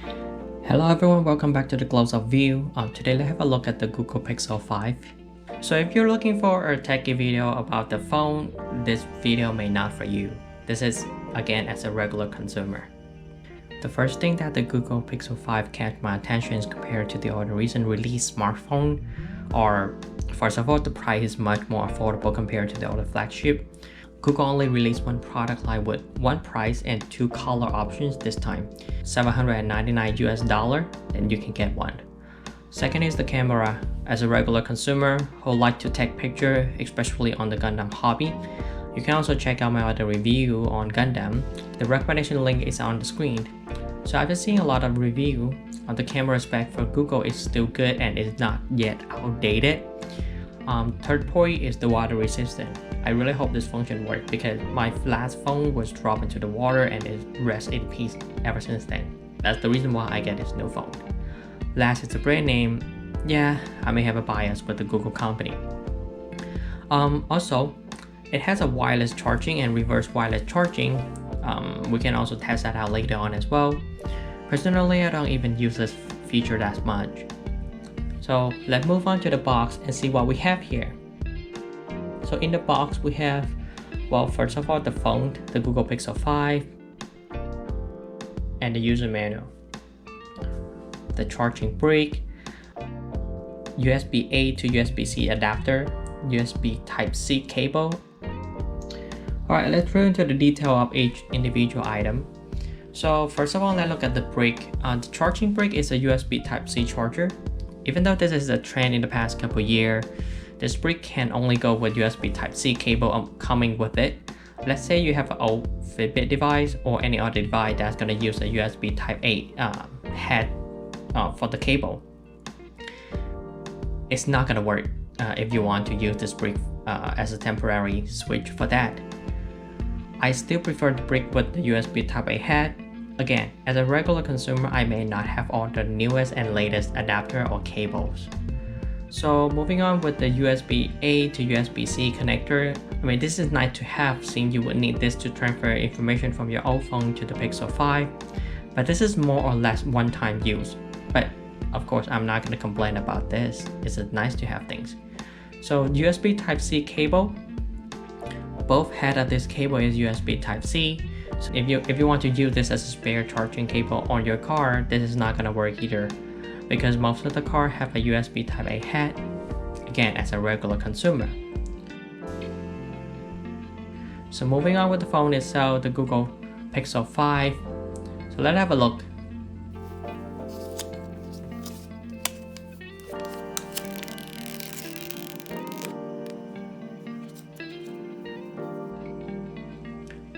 Hello everyone, welcome back to the close-up view. Today let's have a look at the Google Pixel 5. So if you're looking for a techie video about the phone, this video may not for you. This is again as a regular consumer. The first thing that the Google Pixel 5 catch my attention is compared to the other recent released smartphone, or first of all, the price is much more affordable compared to the other flagship. Google only released one product line with one price and two color options this time, $799 and you can get one. Second is the camera. As a regular consumer who like to take picture, especially on the Gundam hobby, you can also check out my other review on Gundam. The recommendation link is on the screen. So I've been seeing a lot of review on the camera spec for Google is still good and is not yet outdated. Third point is the water resistant. I really hope this function works because my last phone was dropped into the water and it rests in peace ever since then. That's the reason why I get this new phone. Last is the brand name. Yeah, I may have a bias with the Google company. Also, it has a wireless charging and reverse wireless charging. We can also test that out later on as well. Personally, I don't even use this feature that much. So let's move on to the box and see what we have here. So in the box we have, well, first of all, the phone, the Google Pixel 5, and the user manual, the charging brick, USB-A to USB-C adapter, USB Type-C cable. Alright, let's go into the detail of each individual item. So first of all, let's look at the brick. The charging brick is a USB Type-C charger. Even though this is a trend in the past couple years, this brick can only go with USB Type-C cable coming with it. Let's say you have an old Fitbit device or any other device that's going to use a USB Type-A head for the cable. It's not going to work if you want to use this brick as a temporary switch for that. I still prefer the brick with the USB Type-A head. Again, as a regular consumer, I may not have all the newest and latest adapter or cables. So moving on with the USB-A to USB-C connector, I mean, this is nice to have since you would need this to transfer information from your old phone to the Pixel 5, but this is more or less one-time use. But of course, I'm not going to complain about this. It's nice to have things. So USB Type-C cable, both head of this cable is USB Type-C. So if you want to use this as a spare charging cable on your car, this is not going to work either, because most of the car have a USB Type-A head, again as a regular consumer. So moving on with the phone itself, the Google Pixel 5. So let's have a look.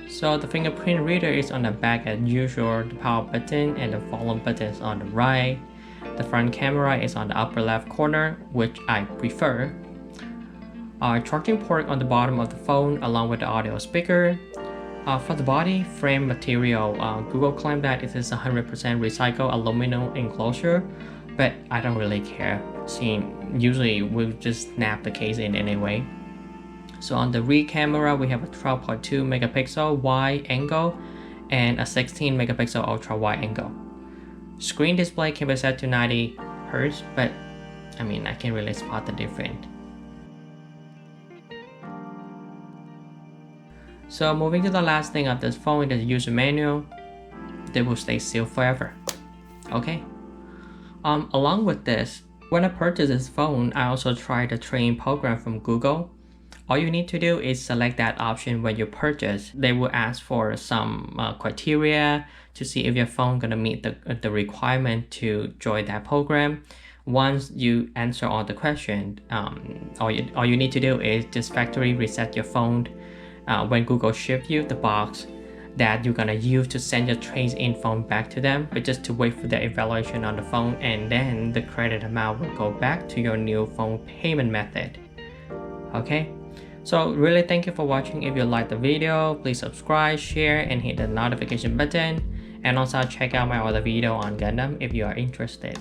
So the fingerprint reader is on the back as usual, the power button and the volume button is on the right. The front camera is on the upper left corner, which I prefer. Charging port on the bottom of the phone along with the audio speaker. For the body frame material, Google claimed that it is 100% recycled aluminum enclosure, but I don't really care, seeing usually we'll just snap the case in anyway. So on the rear camera, we have a 12.2 megapixel wide angle and a 16 megapixel ultra wide angle. Screen display can be set to 90 Hz, but I mean, I can't really spot the difference. So moving to the last thing of this phone, the user manual. They will stay sealed forever. Okay. Along with this, when I purchased this phone, I also tried the training program from Google. All you need to do is select that option when you purchase. They will ask for some criteria to see if your phone gonna meet the requirement to join that program. Once you answer all the questions, all you need to do is just factory reset your phone when Google ship you the box that you're gonna use to send your trade-in phone back to them, but just to wait for the evaluation on the phone, and then the credit amount will go back to your new phone payment method. Okay. So really thank you for watching. If you liked the video, please subscribe, share, and hit the notification button. And also check out my other video on Gundam if you are interested.